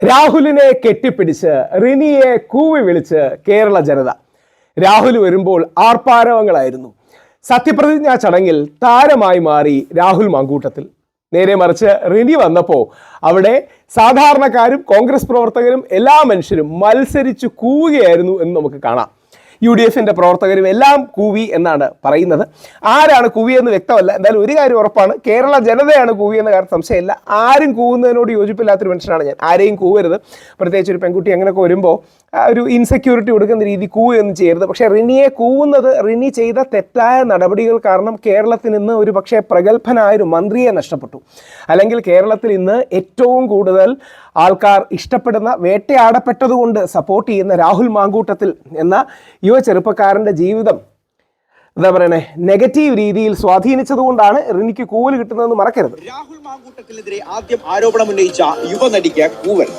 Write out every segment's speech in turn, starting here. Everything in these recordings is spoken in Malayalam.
രാഹുലിനെ കെട്ടിപ്പിടിച്ച് റിനിയെ കൂവി വിളിച്ച് കേരള ജനത. രാഹുൽ വരുമ്പോൾ ആർപ്പാരവങ്ങളായിരുന്നു. സത്യപ്രതിജ്ഞാ ചടങ്ങിൽ താരമായി മാറി രാഹുൽ മാങ്കൂട്ടത്തിൽ. നേരെ മറിച്ച് റിനി വന്നപ്പോൾ അവിടെ സാധാരണക്കാരും കോൺഗ്രസ് പ്രവർത്തകരും എല്ലാ മനുഷ്യരും മത്സരിച്ച് കൂവുകയായിരുന്നു എന്ന് നമുക്ക് കാണാം. UDFിന്റെ പ്രവർത്തകരും എല്ലാം കൂവി എന്നാണ് പറയുന്നത്. ആരാണ് കൂവിയെന്ന് വ്യക്തമല്ല. എന്തായാലും ഒരു കാര്യം ഉറപ്പാണ്, കേരള ജനതയാണ് കൂവിയെന്ന കാര്യം സംശയമില്ല. ആരും കൂവുന്നതിനോട് യോജിപ്പില്ലാത്തൊരു മനുഷ്യനാണ് ഞാൻ. ആരെയും കൂവരുത്, പ്രത്യേകിച്ച് ഒരു പെൺകുട്ടി അങ്ങനെയൊക്കെ വരുമ്പോൾ ഒരു ഇൻസെക്യൂരിറ്റി കൊടുക്കുന്ന രീതി കൂവുകയൊന്നും ചെയ്യരുത്. പക്ഷേ റിനിയെ കൂവുന്നത് റിനി ചെയ്ത തെറ്റായ നടപടികൾ കാരണം കേരളത്തിൽ ഇന്ന് ഒരു പക്ഷേ പ്രഗത്ഭനായൊരു മന്ത്രിയെ നഷ്ടപ്പെട്ടു. അല്ലെങ്കിൽ കേരളത്തിൽ ഇന്ന് ഏറ്റവും കൂടുതൽ ആൾക്കാർ ഇഷ്ടപ്പെടുന്ന, വേട്ടയാടപ്പെട്ടതുകൊണ്ട് സപ്പോർട്ട് ചെയ്യുന്ന രാഹുൽ മാങ്കൂട്ടത്തിൽ എന്ന യുവ ചെറുപ്പക്കാരൻ്റെ ജീവിതം എന്താ പറയണേ, നെഗറ്റീവ് രീതിയിൽ സ്വാധീനിച്ചതുകൊണ്ടാണ് റിനിക്ക് കൂവൽ കിട്ടുന്നതെന്ന് മറക്കരുത്. രാഹുൽ മാങ്കൂട്ടത്തിനെതിരെ ആദ്യം ആരോപണം ഉന്നയിച്ച യുവനടിക്ക് കൂവൽ.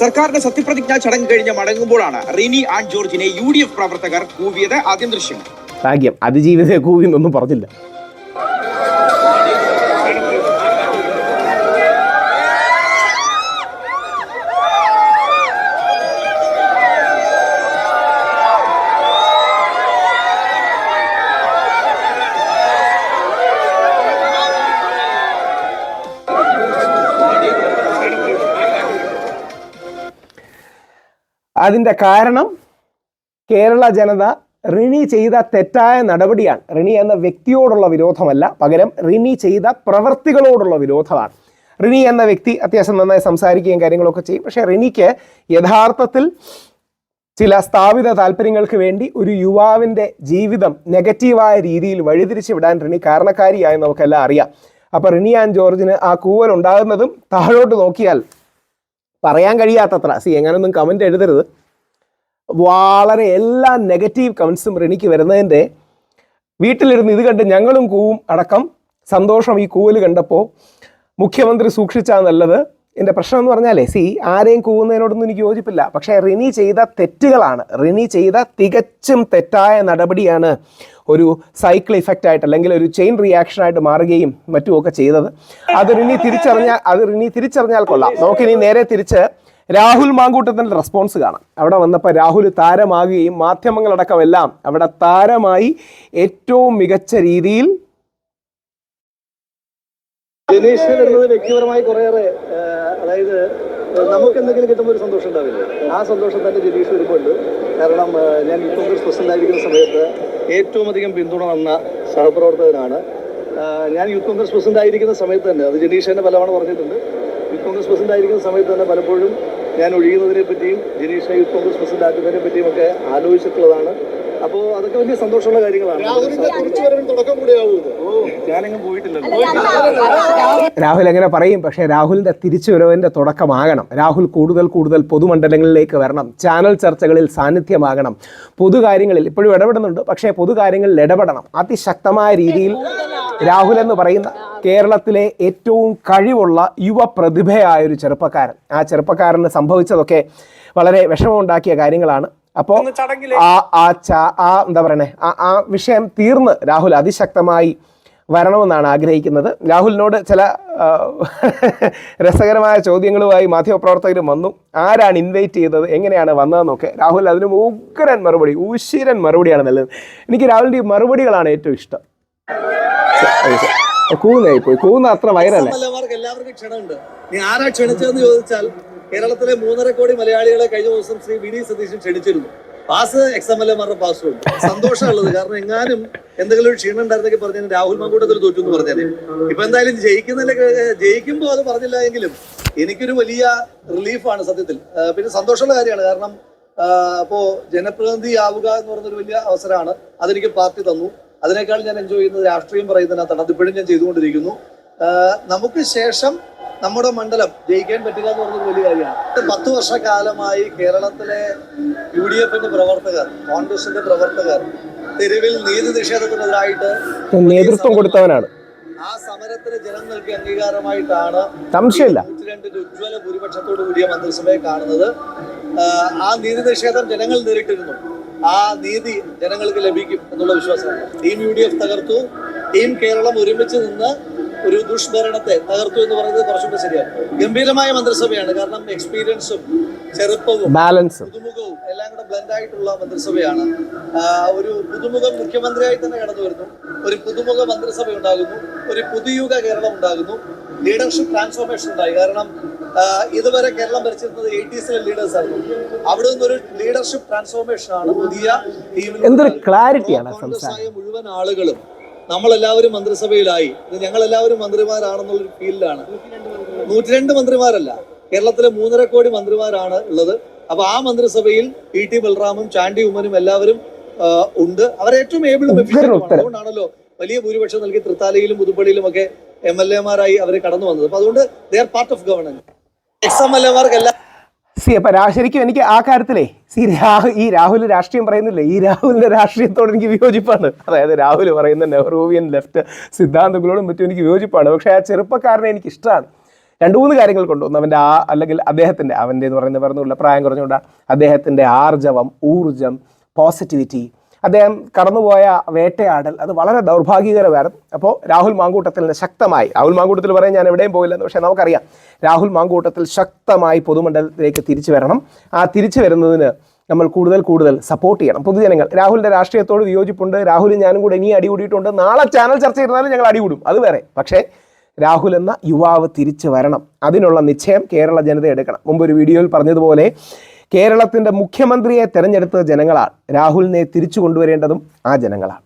സർക്കാരിന്റെ സത്യപ്രതിജ്ഞാ ചടങ്ങ് കഴിഞ്ഞ് മടങ്ങുമ്പോഴാണ് റിനി ആൻഡ് ജോർജിനെ UDF പ്രവർത്തകർ കൂവിയത്. ആദ്യം ദൃശ്യങ്ങൾ. ഭാഗ്യം അതിജീവിതയെ കൂവി എന്നൊന്നും പറഞ്ഞില്ല. അതിൻ്റെ കാരണം കേരള ജനത റിനി ചെയ്ത തെറ്റായ നടപടിയാണ്. റിനി എന്ന വ്യക്തിയോടുള്ള വിരോധമല്ല, പകരം റിനി ചെയ്ത പ്രവൃത്തികളോടുള്ള വിരോധമാണ്. റിനി എന്ന വ്യക്തി അത്യാവശ്യം നന്നായി സംസാരിക്കുകയും കാര്യങ്ങളൊക്കെ ചെയ്യും. പക്ഷേ റിനിക്ക് യഥാർത്ഥത്തിൽ ചില സ്ഥാപിത താല്പര്യങ്ങൾക്ക് വേണ്ടി ഒരു യുവാവിൻ്റെ ജീവിതം നെഗറ്റീവായ രീതിയിൽ വഴിതിരിച്ചു വിടാൻ റിനി കാരണക്കാരിയായി നമുക്കെല്ലാം അറിയാം. അപ്പോൾ റിനി ആൻഡ് ജോർജിന് ആ കൂവൽ ഉണ്ടാകുന്നതും താഴോട്ട് നോക്കിയാൽ പറയാൻ കഴിയാത്തത്ര, എങ്ങനെയൊന്നും കമൻറ്റ് എഴുതരുത്, വളരെ എല്ലാ നെഗറ്റീവ് കമൻസും റിനിക്ക് വരുന്നതിൻ്റെ വീട്ടിലിരുന്ന് ഇത് കണ്ട് ഞങ്ങളും കൂവും അടക്കം സന്തോഷം ഈ കൂവൽ കണ്ടപ്പോൾ മുഖ്യമന്ത്രി സൂക്ഷിച്ചാൽ നല്ലത്. എൻ്റെ പ്രശ്നം എന്ന് പറഞ്ഞാലേ ആരെയും കൂവുന്നതിനോടൊന്നും എനിക്ക് യോജിപ്പില്ല. പക്ഷേ റിനി ചെയ്ത തെറ്റുകളാണ്, റിനി ചെയ്ത തികച്ചും തെറ്റായ നടപടിയാണ് ഒരു സൈക്കിൾ ഇഫക്റ്റ് ആയിട്ട് അല്ലെങ്കിൽ ഒരു ചെയിൻ റിയാക്ഷനായിട്ട് മാറുകയും മറ്റുമൊക്കെ ചെയ്തത്. അത് റിനി തിരിച്ചറിഞ്ഞാൽ കൊള്ളാം. നമുക്കിനി നേരെ തിരിച്ച് രാഹുൽ മാങ്കൂട്ടത്തിൻ്റെ റെസ്പോൺസ് കാണാം. അവിടെ വന്നപ്പോൾ രാഹുൽ താരമാകുകയും മാധ്യമങ്ങളടക്കം എല്ലാം അവിടെ താരമായി ഏറ്റവും മികച്ച രീതിയിൽ ജനീഷൻ എന്നത് വ്യക്തിപരമായി കുറേയേറെ, അതായത് നമുക്ക് എന്തെങ്കിലും കിട്ടുമ്പോൾ ഒരു സന്തോഷം ഉണ്ടാവില്ല. ആ സന്തോഷം തന്നെ ജനീഷ് വരുമ്പോണ്ട്. കാരണം ഞാൻ യൂത്ത് കോൺഗ്രസ് പ്രസിഡന്റ് ആയിരിക്കുന്ന സമയത്ത് ഏറ്റവും അധികം പിന്തുണ വന്ന സഹപ്രവർത്തകനാണ്. ഞാൻ യൂത്ത് കോൺഗ്രസ് പ്രസിഡന്റ് ആയിരിക്കുന്ന സമയത്ത് തന്നെ, അത് ജനീഷ് തന്നെ പലവണ പറഞ്ഞിട്ടുണ്ട്, യൂത്ത് കോൺഗ്രസ് പ്രസിഡന്റ് ആയിരിക്കുന്ന സമയത്ത് തന്നെ പലപ്പോഴും ഞാൻ ഒഴിയുന്നതിനെ പറ്റിയും ജനീഷ് യൂത്ത് കോൺഗ്രസ് പ്രസിഡന്റ് ആക്കുന്നതിനെ പറ്റിയും ഒക്കെ ആലോചിച്ചിട്ടുള്ളതാണ്. അപ്പോൾ അതൊക്കെ വലിയ സന്തോഷമുള്ള കാര്യങ്ങളാണ്. ഞാനെങ്ങും പോയിട്ടില്ലല്ലോ. രാഹുൽ എങ്ങനെ പറയും, പക്ഷേ രാഹുലിൻ്റെ തിരിച്ചുവരവിൻ്റെ തുടക്കമാകണം. രാഹുൽ കൂടുതൽ പൊതുമണ്ഡലങ്ങളിലേക്ക് വരണം, ചാനൽ ചർച്ചകളിൽ സാന്നിധ്യമാകണം, പൊതുകാര്യങ്ങളിൽ ഇപ്പോഴും ഇടപെടുന്നുണ്ട്, പക്ഷേ പൊതുകാര്യങ്ങളിൽ ഇടപെടണം അതിശക്തമായ രീതിയിൽ. രാഹുൽ എന്ന് പറയുന്ന കേരളത്തിലെ ഏറ്റവും കഴിവുള്ള യുവ പ്രതിഭയായൊരു ചെറുപ്പക്കാരൻ, ആ ചെറുപ്പക്കാരന് സംഭവിച്ചതൊക്കെ വളരെ വിഷമമുണ്ടാക്കിയ കാര്യങ്ങളാണ്. അപ്പോൾ എന്താ പറയണേ, ആ വിഷയം തീർന്ന് രാഹുൽ അതിശക്തമായി വരണമെന്നാണ് ആഗ്രഹിക്കുന്നത്. രാഹുലിനോട് ചില രസകരമായ ചോദ്യങ്ങളുമായി മാധ്യമപ്രവർത്തകരും വന്നു. ആരാണ് ഇൻവൈറ്റ് ചെയ്തത്, എങ്ങനെയാണ് വന്നതെന്നൊക്കെ. രാഹുൽ അതിന് ഉഗ്രൻ മറുപടി, ഉശിരൻ മറുപടിയാണ് നല്ലത്. എനിക്ക് രാഹുലിൻ്റെ ഈ മറുപടികളാണ് ഏറ്റവും ഇഷ്ടം. കൂന്നായിപ്പോയി, കൂന്ന അത്ര വൈറല്ലേ. എല്ലാവർക്കും ക്ഷണമുണ്ട്. നീ ആരാ ക്ഷണിച്ചതെന്ന് ചോദിച്ചാൽ കേരളത്തിലെ 3.5 കോടി മലയാളികളെ കഴിഞ്ഞ ദിവസം ശ്രീ വി ഡി സതീശൻ ക്ഷണിച്ചിരുന്നു. പാസ് XMLAമാരുടെ പാസ്സുണ്ട്. സന്തോഷമുള്ളത്, കാരണം എങ്ങാനും എന്തെങ്കിലും ഒരു ക്ഷീണം ഉണ്ടായിരുന്നെങ്കിൽ പറഞ്ഞാൽ രാഹുൽ മാങ്കൂട്ടത്തിൽ തോറ്റു എന്ന് പറഞ്ഞാല്. ഇപ്പൊ എന്തായാലും ജയിക്കുമ്പോൾ അത് പറഞ്ഞില്ല എങ്കിലും എനിക്കൊരു വലിയ റിലീഫാണ് സത്യത്തിൽ. പിന്നെ സന്തോഷമുള്ള കാര്യമാണ്, കാരണം അപ്പോ ജനപ്രതിനിധി ആവുക എന്ന് പറയുന്നൊരു വലിയ അവസരമാണ്. അതെനിക്ക് പാർട്ടി തന്നു. അതിനേക്കാൾ ഞാൻ എൻജോയ് ചെയ്യുന്നത് രാഷ്ട്രീയം പറയുന്നതിനകത്താണ്. അതിപ്പോഴും ഞാൻ ചെയ്തുകൊണ്ടിരിക്കുന്നു. നമുക്ക് ശേഷം നമ്മുടെ മണ്ഡലം ജയിക്കാൻ പറ്റുക എന്ന് പറഞ്ഞൊരു വലിയ കാര്യമാണ്. 10 വർഷക്കാലമായി കേരളത്തിലെ UDFിന്റെ പ്രവർത്തകർ, കോൺഗ്രസിന്റെ പ്രവർത്തകർ തെരുവിൽ നീതി നിഷേധത്തിനെതിരായിട്ട് നേതൃത്വം കൊടുത്തവനാണ്. ആ സമരത്തിന് ജനം നൽകിയ അംഗീകാരമായിട്ടാണ് 102 ഉജ്ജ്വല ഭൂരിപക്ഷത്തോടു കൂടിയ മന്ത്രിസഭയെ കാണുന്നത്. ആ നീതി നിഷേധം ജനങ്ങൾ നേരിട്ടിരുന്നു. ആ നീതി ജനങ്ങൾക്ക് ലഭിക്കും എന്നുള്ള വിശ്വാസമാണ്. ടീം UDF തകർത്തു. ടീം കേരളം ഒരുമിച്ച് നിന്ന് ഒരു ദുഷ്ഭരണത്തെ തകർത്തു എന്ന് പറയുന്നത് കുറച്ചുകൂടെ ശരിയാണ്. ഗംഭീരമായ മന്ത്രിസഭയാണ്. കാരണം എക്സ്പീരിയൻസും ചെറുപ്പവും ബാലൻസും പുതുമുഖവും എല്ലാം കൂടെ ബ്ലെൻഡ് ആയിട്ടുള്ള മന്ത്രിസഭയാണ്. ഒരു പുതുമുഖം മുഖ്യമന്ത്രിയായി തന്നെ കടന്നു വരുന്നു, ഒരു പുതുമുഖ മന്ത്രിസഭ ഉണ്ടാകുന്നു, ഒരു പുതുയുഗ കേരളം ഉണ്ടാകുന്നു, ലീഡർഷിപ്പ് ട്രാൻസ്ഫോർമേഷൻ ഉണ്ടായി. കാരണം ഇതുവരെ കേരളം ഭരിച്ചിരുന്നത് 80s ലീഡേഴ്സ് ആയിരുന്നു. അവിടെ നിന്നൊരു ലീഡർഷിപ്പ് ട്രാൻസ്ഫോർമേഷൻ ആണ്. പുതിയ എന്തൊരു ക്ലാരിറ്റിയാണ് കോൺഗ്രസ്സായ മുഴുവൻ ആളുകളും നമ്മളെല്ലാവരും മന്ത്രിസഭയിലായി. ഞങ്ങളെല്ലാവരും മന്ത്രിമാരാണെന്നുള്ളൊരു ഫീൽഡിലാണ്. 102 മന്ത്രിമാരല്ല, കേരളത്തിലെ 3.5 കോടി മന്ത്രിമാരാണ് ഉള്ളത്. അപ്പൊ ആ മന്ത്രിസഭയിൽ PT ബൽറാമും ചാണ്ടി ഉമ്മനും എല്ലാവരും ഉണ്ട്. അവരേറ്റവും ഏബിളും എഫിഷ്യന്റുമാണ്. അതുകൊണ്ടാണല്ലോ വലിയ ഭൂരിപക്ഷം നൽകി തൃത്താലയിലും പുതുപ്പള്ളിയിലും ഒക്കെ MLA-മാരായി അവർ കടന്നു വന്നത്. അപ്പൊ അതുകൊണ്ട് they are part of governance. XMLA-മാർക്കെല്ലാം അപ്പൊ ശരിക്കും എനിക്ക് ആ കാര്യത്തിലേ ഈ രാഹുൽ രാഷ്ട്രീയം പറയുന്നില്ലേ, ഈ രാഹുലിന്റെ രാഷ്ട്രീയത്തോട് എനിക്ക് വിയോജിപ്പാണ്. അതായത് രാഹുൽ പറയുന്ന നെഹ്റുവിയൻ ലെഫ്റ്റ് സിദ്ധാന്തങ്ങളോടും മറ്റും എനിക്ക് വിയോജിപ്പാണ്. പക്ഷേ ആ ചെറുപ്പക്കാരനെ എനിക്ക് ഇഷ്ടമാണ്. 2-3 കാര്യങ്ങൾ കൊണ്ടുവന്നു. അവൻ്റെ അല്ലെങ്കിൽ അവൻ്റെ എന്ന് പറയുന്നത് പറഞ്ഞുള്ള പ്രായം കുറഞ്ഞുകൊണ്ട് അദ്ദേഹത്തിൻ്റെ ആർജവം, ഊർജം, പോസിറ്റിവിറ്റി, അദ്ദേഹം കടന്നുപോയ വേട്ടയാടൽ, അത് വളരെ ദൗർഭാഗ്യകരമായിരുന്നു. അപ്പോൾ രാഹുൽ മാങ്കൂട്ടത്തിൽ ശക്തമായി, രാഹുൽ മാങ്കൂട്ടത്തിൽ പറയാൻ ഞാൻ എവിടെയും പോയില്ലെന്ന്, പക്ഷേ നമുക്കറിയാം രാഹുൽ മാങ്കൂട്ടത്തിൽ ശക്തമായി പൊതുമണ്ഡലത്തിലേക്ക് തിരിച്ചു വരണം. ആ തിരിച്ചു വരുന്നതിന് നമ്മൾ കൂടുതൽ സപ്പോർട്ട് ചെയ്യണം. പൊതുജനങ്ങൾ രാഹുലിൻ്റെ രാഷ്ട്രീയത്തോട് വിയോജിപ്പുണ്ട്. രാഹുലും ഞാനും കൂടെ ഇനി അടികൂടിയിട്ടുണ്ട്. നാളെ ചാനൽ ചർച്ച ചെയ്താലും ഞങ്ങൾ അടികൂടും, അത് വേറെ. പക്ഷേ രാഹുൽ എന്ന യുവാവ് തിരിച്ചു വരണം. അതിനുള്ള നിശ്ചയം കേരള ജനത എടുക്കണം. മുമ്പൊരു വീഡിയോയിൽ പറഞ്ഞതുപോലെ കേരളത്തിൻ്റെ മുഖ്യമന്ത്രിയെ തെരഞ്ഞെടുത്ത ജനങ്ങളാണ്. രാഹുലിനെ തിരിച്ചു കൊണ്ടുവരേണ്ടതും ആ ജനങ്ങളാണ്.